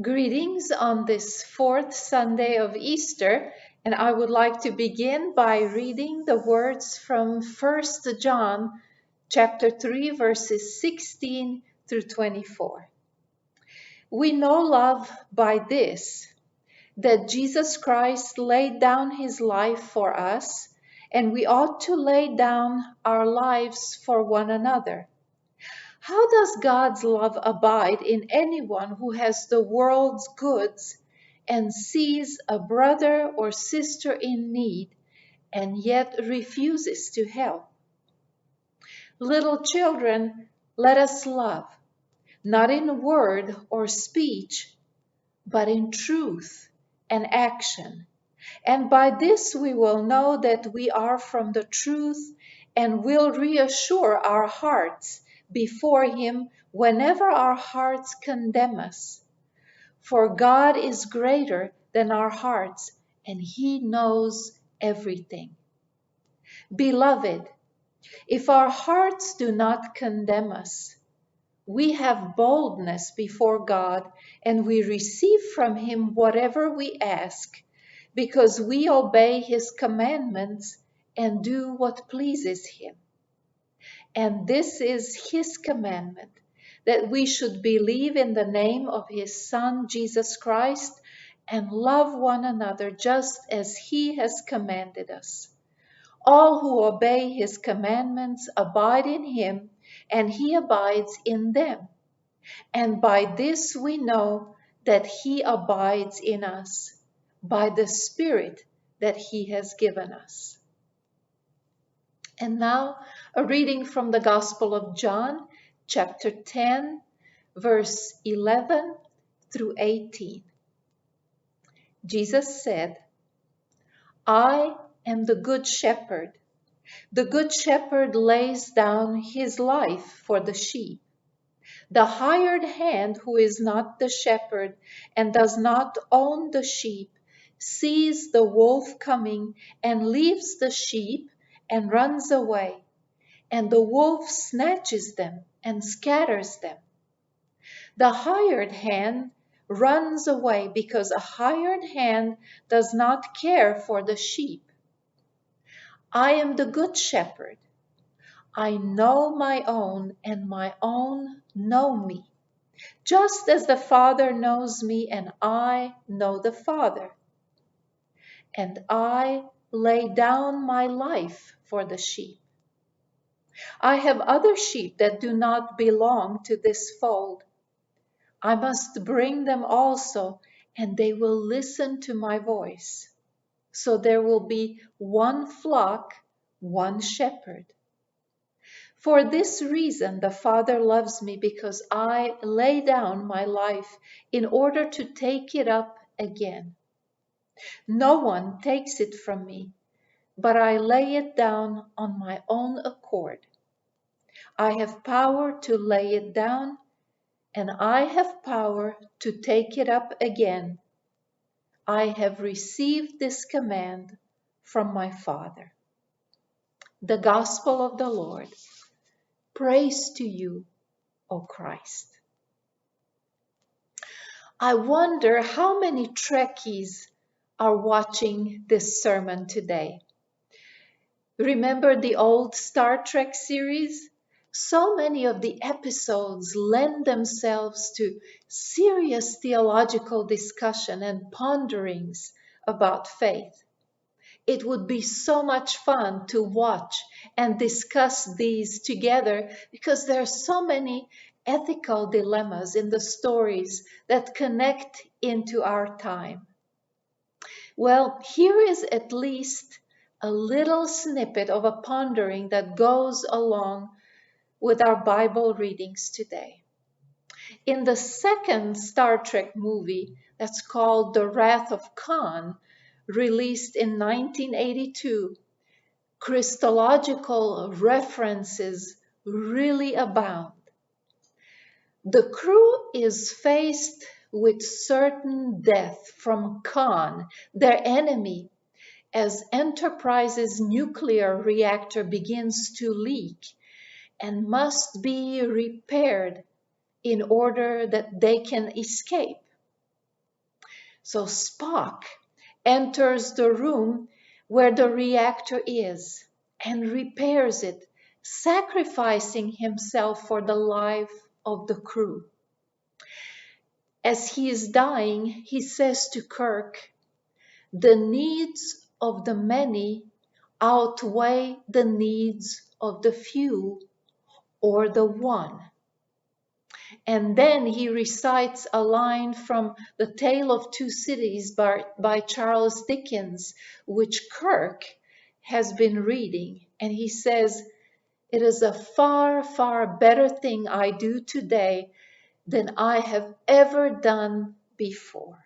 Greetings on this fourth Sunday of Easter, and I would like to begin by reading the words from 1 John chapter 3 verses 16 through 24. We know love by this, that Jesus Christ laid down his life for us, and we ought to lay down our lives for one another. How does God's love abide in anyone who has the world's goods and sees a brother or sister in need and yet refuses to help? Little children, let us love, not in word or speech, but in truth and action. And by this we will know that we are from the truth and will reassure our hearts before him whenever our hearts condemn us. For God is greater than our hearts, and he knows everything. Beloved, if our hearts do not condemn us, we have boldness before God, and we receive from him whatever we ask, because we obey his commandments and do what pleases him. And this is his commandment, that we should believe in the name of his Son, Jesus Christ, and love one another just as he has commanded us. All who obey his commandments abide in him, and he abides in them. And by this we know that he abides in us, by the Spirit that he has given us. And now, a reading from the Gospel of John, chapter 10, verse 11 through 18. Jesus said, I am the good shepherd. The good shepherd lays down his life for the sheep. The hired hand, who is not the shepherd and does not own the sheep, sees the wolf coming and leaves the sheep and runs away, and the wolf snatches them and scatters them. The hired hand runs away because a hired hand does not care for the sheep. I am the good shepherd. I know my own, and my own know me, just as the Father knows me, and I know the Father. And I lay down my life for the sheep. I have other sheep that do not belong to this fold. I must bring them also, and they will listen to my voice. So there will be one flock, one shepherd. For this reason the Father loves me, because I lay down my life in order to take it up again. No one takes it from me, but I lay it down on my own accord. I have power to lay it down, and I have power to take it up again. I have received this command from my Father. The Gospel of the Lord. Praise to you, O Christ. I wonder how many Trekkies are watching this sermon today. Remember the old Star Trek series? So many of the episodes lend themselves to serious theological discussion and ponderings about faith. It would be so much fun to watch and discuss these together, because there are so many ethical dilemmas in the stories that connect into our time. Well, here is at least a little snippet of a pondering that goes along with our Bible readings today. In the second Star Trek movie, that's called The Wrath of Khan, released in 1982, Christological references really abound. The crew is faced with certain death from Khan, their enemy, as Enterprise's nuclear reactor begins to leak and must be repaired in order that they can escape. So Spock enters the room where the reactor is and repairs it, sacrificing himself for the life of the crew. As he is dying, he says to Kirk, "The needs of the many outweigh the needs of the few or the one." And then he recites a line from The Tale of Two Cities by Charles Dickens, which Kirk has been reading. And he says, "It is a far, far better thing I do today than I have ever done before."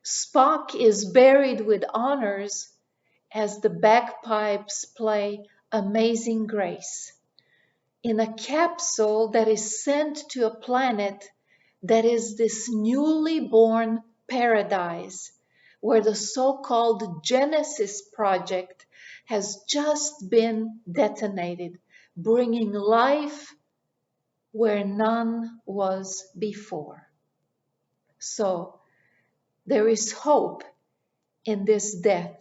Spock is buried with honors as the bagpipes play Amazing Grace, in a capsule that is sent to a planet that is this newly born paradise, where the so-called Genesis project has just been detonated, bringing life where none was before. So there is hope in this death.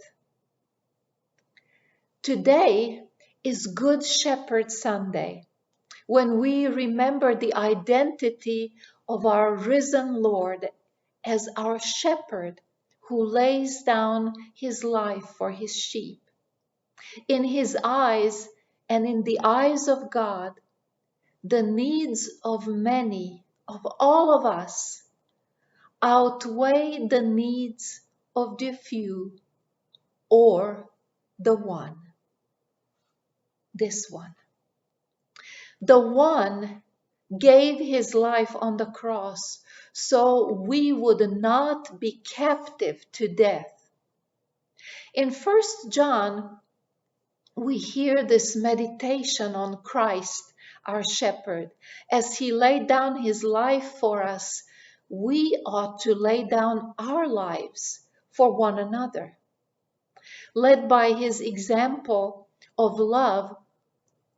Today is Good Shepherd Sunday, when we remember the identity of our risen Lord as our shepherd who lays down his life for his sheep. In his eyes and in the eyes of God, the needs of many, of all of us, outweigh the needs of the few or the one. This one. The one gave his life on the cross so we would not be captive to death. In 1 John, we hear this meditation on Christ, our shepherd. As he laid down his life for us, we ought to lay down our lives for one another. Led by his example of love,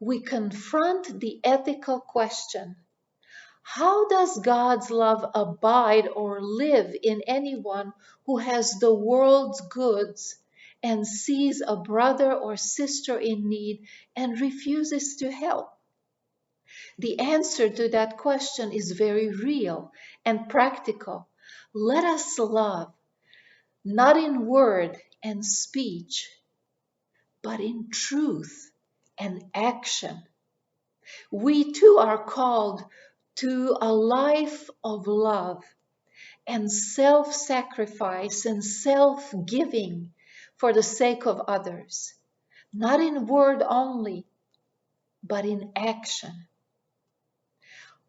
we confront the ethical question: how does God's love abide or live in anyone who has the world's goods and sees a brother or sister in need and refuses to help? The answer to that question is very real and practical. Let us love, not in word and speech, but in truth and action. We too are called to a life of love and self-sacrifice and self-giving for the sake of others, not in word only, but in action.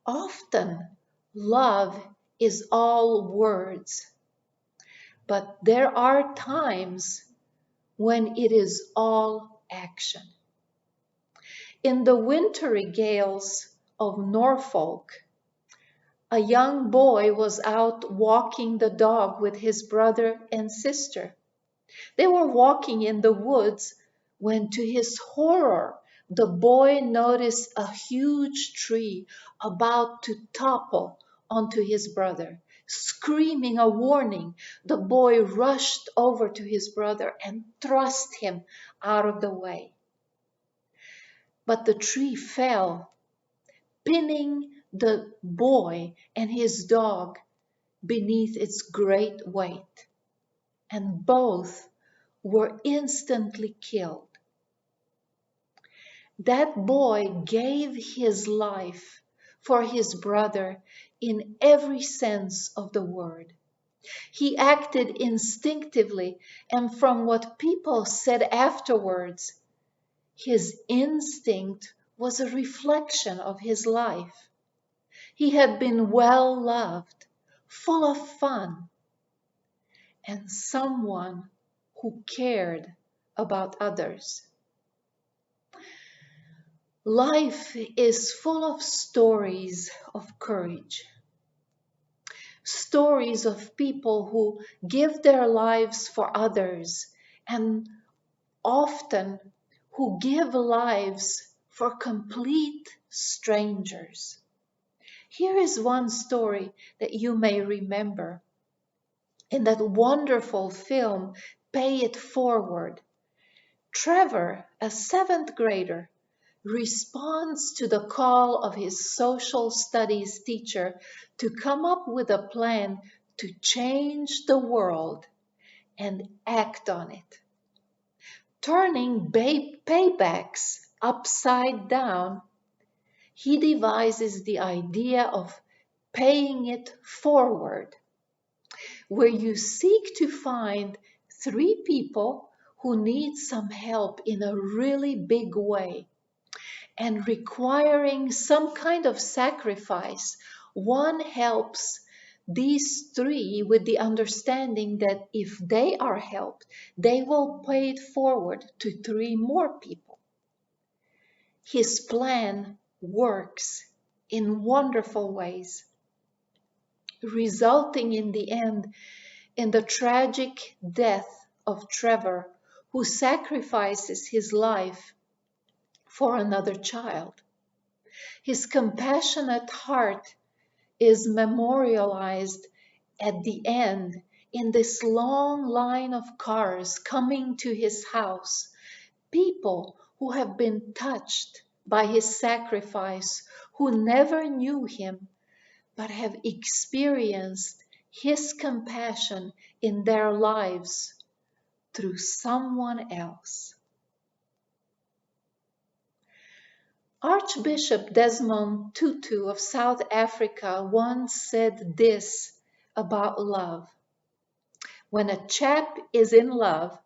Often, love is all words, but there are times when it is all action. In the wintry gales of Norfolk, a young boy was out walking the dog with his brother and sister. They were walking in the woods when, to his horror, the boy noticed a huge tree about to topple onto his brother. Screaming a warning, the boy rushed over to his brother and thrust him out of the way. But the tree fell, pinning the boy and his dog beneath its great weight, and both were instantly killed. That boy gave his life for his brother in every sense of the word. He acted instinctively, and from what people said afterwards, his instinct was a reflection of his life. He had been well loved, full of fun, and someone who cared about others. Life is full of stories of courage. Stories of people who give their lives for others, and often who give lives for complete strangers. Here is one story that you may remember. In that wonderful film, Pay It Forward, Trevor, a seventh grader, responds to the call of his social studies teacher to come up with a plan to change the world and act on it. Turning paybacks upside down, he devises the idea of paying it forward, where you seek to find three people who need some help in a really big way and requiring some kind of sacrifice. One helps these three with the understanding that if they are helped, they will pay it forward to three more people. His plan works in wonderful ways, resulting in the end in the tragic death of Trevor, who sacrifices his life for another child. His compassionate heart is memorialized at the end in this long line of cars coming to his house, people who have been touched by his sacrifice, who never knew him, but have experienced his compassion in their lives through someone else. Archbishop Desmond Tutu of South Africa once said this about love: when a chap is in love,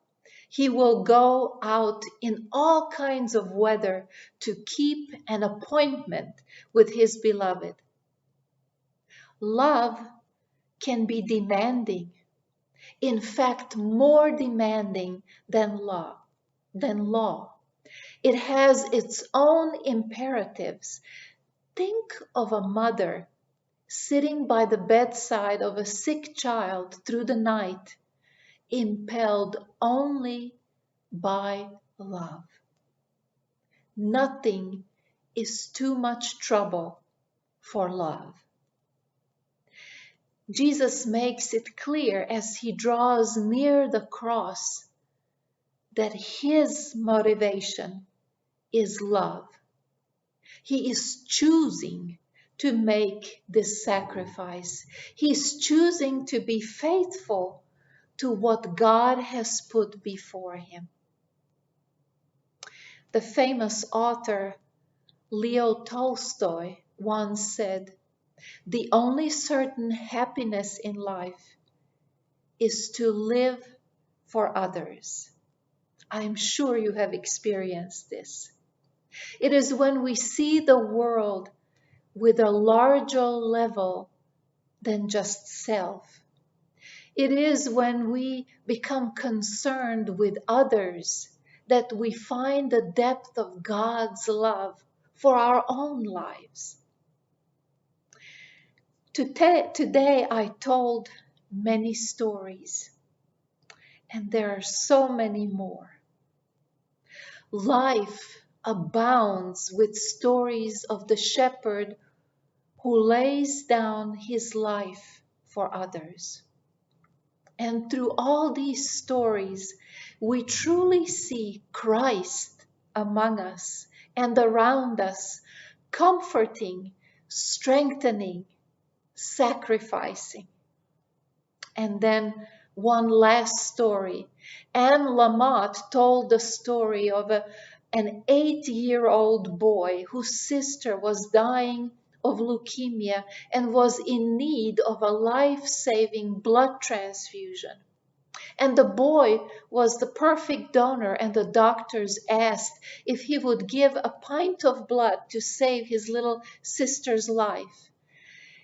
he will go out in all kinds of weather to keep an appointment with his beloved. Love can be demanding, in fact, more demanding than law. It has its own imperatives. Think of a mother sitting by the bedside of a sick child through the night, impelled only by love. Nothing is too much trouble for love. Jesus makes it clear as he draws near the cross that his motivation is love. He is choosing to make this sacrifice. He's choosing to be faithful to what God has put before him. The famous author Leo Tolstoy once said, "The only certain happiness in life is to live for others." I'm sure you have experienced this. It is when we see the world with a larger level than just self. It is when we become concerned with others that we find the depth of God's love for our own lives. Today I told many stories, and there are so many more. Life abounds with stories of the shepherd who lays down his life for others. And through all these stories, we truly see Christ among us and around us, comforting, strengthening, sacrificing. And then one last story. Anne Lamott told the story of an 8-year-old boy whose sister was dying of leukemia and was in need of a life-saving blood transfusion. And the boy was the perfect donor, and the doctors asked if he would give a pint of blood to save his little sister's life.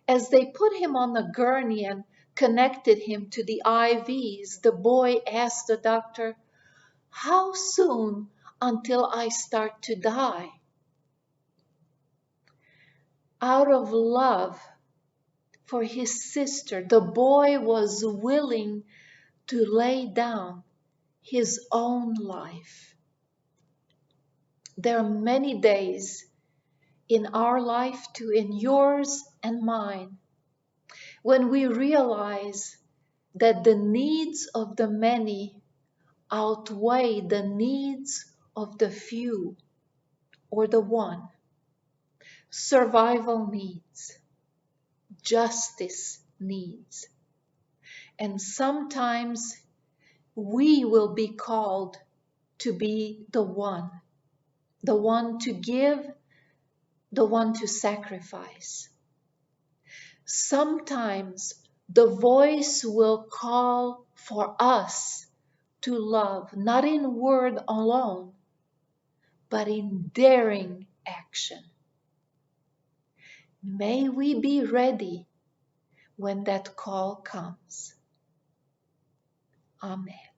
As they put him on the gurney and connected him to the IVs, the boy asked the doctor, "How soon until I start to die?" Out of love for his sister, the boy was willing to lay down his own life. There are many days in our life too, in yours and mine, when we realize that the needs of the many outweigh the needs of the few or the one. Survival needs, justice needs, and sometimes we will be called to be the one to give, the one to sacrifice. Sometimes the voice will call for us to love, not in word alone, but in daring action. May we be ready when that call comes. Amen.